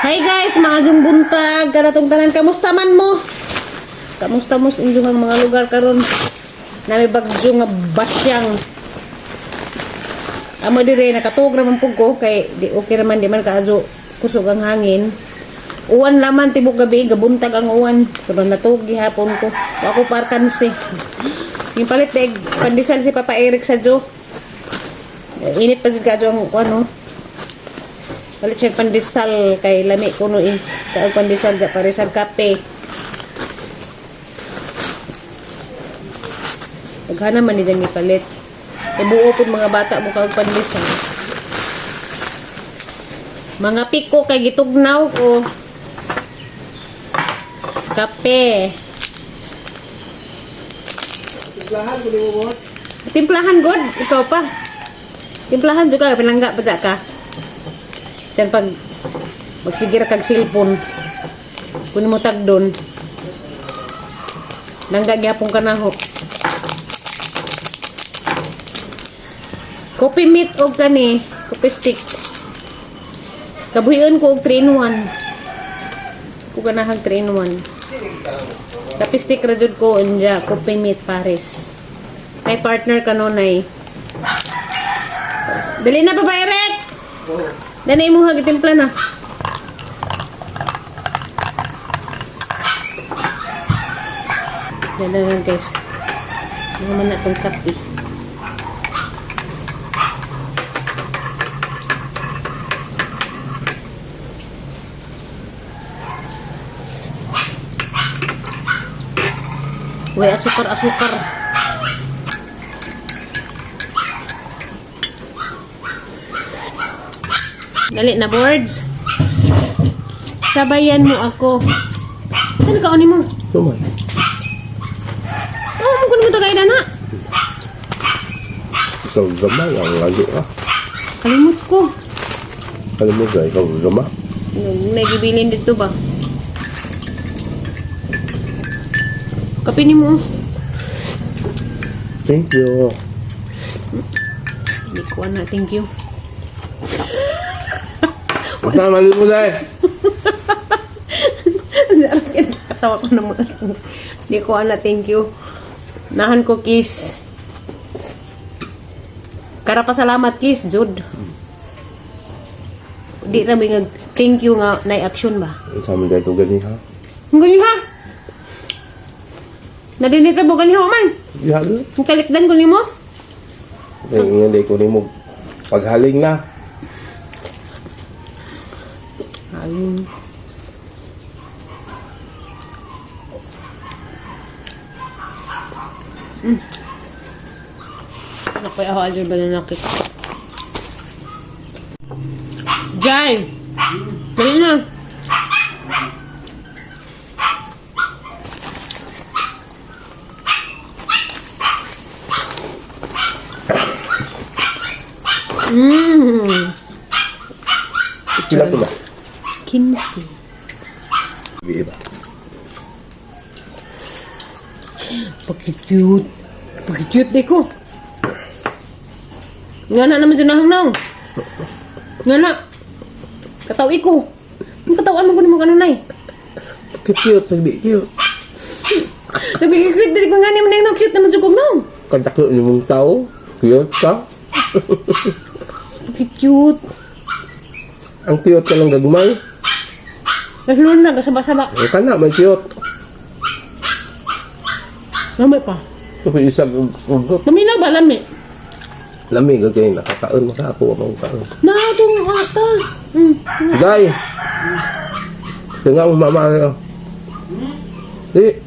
Hi guys, maadjong buntag karatong tanan, kamusta man mo? Kamusta mo sa inyong mga lugar karon? Nami bagyo nga basyang. Amo dire nakatug naman pug ko kay di okay naman di man kaadyo kusog ang hangin. Uwan laman tibok gabi gabuntag ang uwan. Karon natug gihapon ko. Wa ko parkansi. Yung paliteg pandesal si Papa Eric sa Jo. Init pa jud kadyo ang ano. Palit siya pandesal kay lami ko no eh. Kaya pandesal ja pare sa kape. Daghana man ni dang ipalit. Ibuo pud mga bata mo kag pandesal. Mga piko kay gitugnaw ko. Kape. Timplahan ko mo mo. Timplahan god, ikaw pa. Timplahan juga pinangga pa ka. Sen pag magsigir kag cellphone. Kunin mo tag doon. Nangga gyapon ka na ho. Coffee meat og kani, coffee stick. Kabuhian ko og 3-in-1. Ko ganahang 3-in-1. Coffee stick ra jud ko unja, coffee meat pares. Kay partner kanonay. Dali na Papa Eric. Dali mo hagitimpla na. Dala na guys. Naman na itong kape. Uy, asukar. Dali na boards. Sabayan mo ako. Saan ka unin mo? Tuman. Oh, mo kunin mo tagay na na. Ikaw gama ang lagi ah. Kalimut ko. Alam mo ba, ikaw gama? Nagibilin dito ba? Kapinin mo. Thank you. Hindi ko na, thank you. Tama rin mo dahil. Katawa ko naman. Hindi ko na, thank you. Nahan ko kiss. Karapasalamat kiss, Jude. Di na may thank you nga na action ba? Sa amin dahil ito gani ha? Ang galing ha? Nadinita mo galing ha man? Yan. Ang kalikdan ko ni mo? Kaya nga dahil ko rin mo paghaling na. Ayun. Napay ako adyo ba na nakik? Jai! Dali na! Sila ko ba? 15. Bibi ba? Pagki-cute. Pagki-cute di ko. Nga na naman dyan nahang. Nga na. Katawi ko. Ang katawan mo ko naman kanunay. Cute, sagdi cute. Nabigay-cute din ko nga naman na cute naman sugog nang. Kantaklo niyo mong tao. Cute ka? Pagki-cute. Ang cute ka lang gagmay. Nasulun na, kasaba-saba. Ang kana, may cute. Lamay pa. Ito isa Maminaw ba lamay? lamig kay nakakaon makaako ang kaon. Natong ata. Day. Tengah mama. Di.